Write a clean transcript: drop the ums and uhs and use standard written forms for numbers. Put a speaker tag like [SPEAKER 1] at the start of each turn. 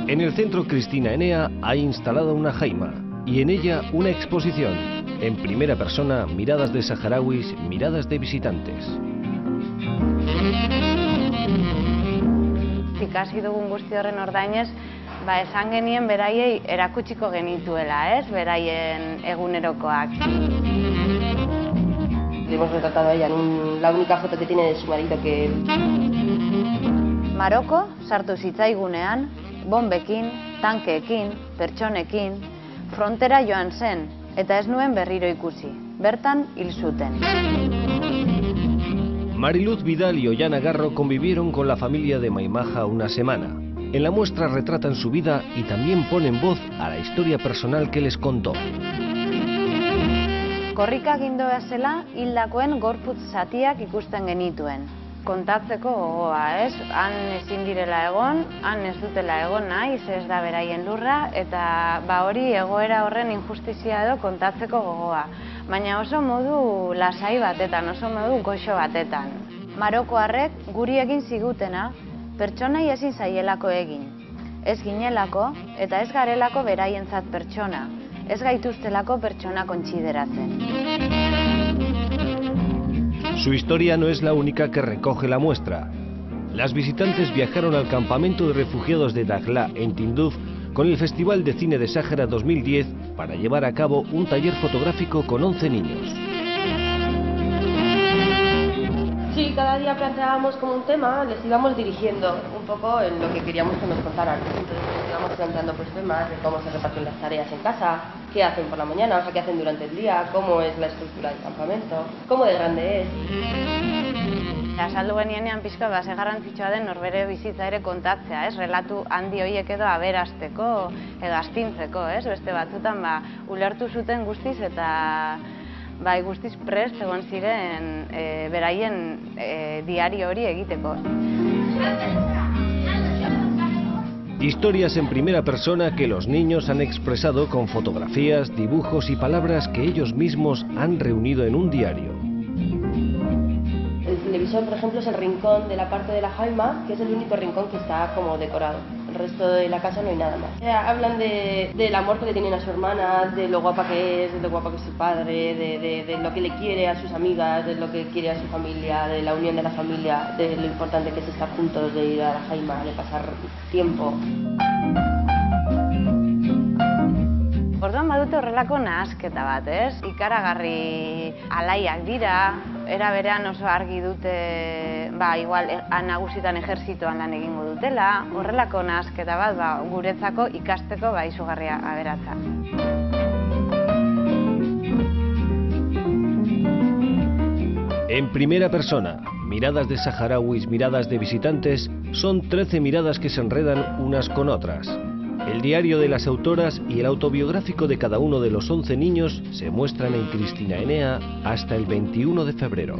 [SPEAKER 1] En el centro Cristina Enea hay instalada una jaima y en ella una exposición. En primera persona, miradas de saharauis, miradas de visitantes.
[SPEAKER 2] Ikasi dugun guzti horren ordainez, esan genien beraiei erakutsiko genituela, beraien egunerokoak.
[SPEAKER 3] Le hemos retratado a ella en la única foto que tiene de su marido que...
[SPEAKER 2] Maroko sartu zitzaigunean, bombekin, tankeekin, pertsonekin, frontera joan zen, eta ez nuen berriro ikusi. Bertan hil zuten.
[SPEAKER 1] Mariluz Vidal y Ollana Garro convivieron con la familia de Maimaja una semana. En la muestra retratan su vida y también ponen voz a la historia personal que les contó.
[SPEAKER 2] Korrika gindoa zela, hildakoen gorputz zatiak ikusten genituen. Kontatzeko gogoa, han ezin direla egon, han ez dutela egon nahi, ez da beraien lurra, eta hori egoera horren injustizia edo kontatzeko gogoa. Baina oso modu lasai batetan, oso modu goxo batetan. Marokoarrek guri egin zigutena, pertsonai ezin zaielako egin. Ez ginelako eta ez garelako beraientzat pertsona. Ez gaituztelako pertsona kontsideratzen.
[SPEAKER 1] Su historia no es la única que recoge la muestra. Las visitantes viajaron al campamento de refugiados de Dakhla, en Tinduf, con el Festival de Cine de Sáhara 2010 para llevar a cabo un taller fotográfico con 11 niños.
[SPEAKER 3] Sí, cada día planteábamos como un tema, les íbamos dirigiendo un poco en lo que queríamos que nos contaran. Entonces les íbamos planteando temas de cómo se reparten las tareas en casa, qué hacen por la mañana, o sea, qué hacen durante el día, cómo es la estructura del campamento, cómo de grande es.
[SPEAKER 2] Azaldu genienean pixka ze garrantzitsua den norbere bizitza ere kontatzea, relatu handi horiek edo aberasteko edo astintzeko, beste batzutan ulertu zuten guztiz eta guztiz prest egon ziren beraien diario hori egiteko.
[SPEAKER 1] Historias en primera persona que los niños han expresado con fotografías, dibujos y palabras que ellos mismos han reunido en un diario.
[SPEAKER 3] El televisor, por ejemplo, es el rincón de la parte de la jaima, que es el único rincón que está como decorado. El resto de la casa no hay nada más. Hablan del amor que le tienen a su hermana, de lo guapa que es, de lo guapa que es su padre, de lo que le quiere a sus amigas, de lo que quiere a su familia, de la unión de la familia, de lo importante que es estar juntos, de ir a la jaima, de pasar tiempo.
[SPEAKER 2] Orduan badute horrelako nahasketa bat, ikaragarri alaiak dira, era berean oso argi dute, igual nagusitan ejerzitoan lan egingo dutela, horrelako nahasketa bat guretzako ikasteko izugarria aberatsa.
[SPEAKER 1] En primera persona, miradas de saharauis, miradas de visitantes, son 13 miradas que se enredan unas con otras. El diario de las autoras y el autobiográfico de cada uno de los 11 niños se muestran en Cristina Enea hasta el 21 de febrero.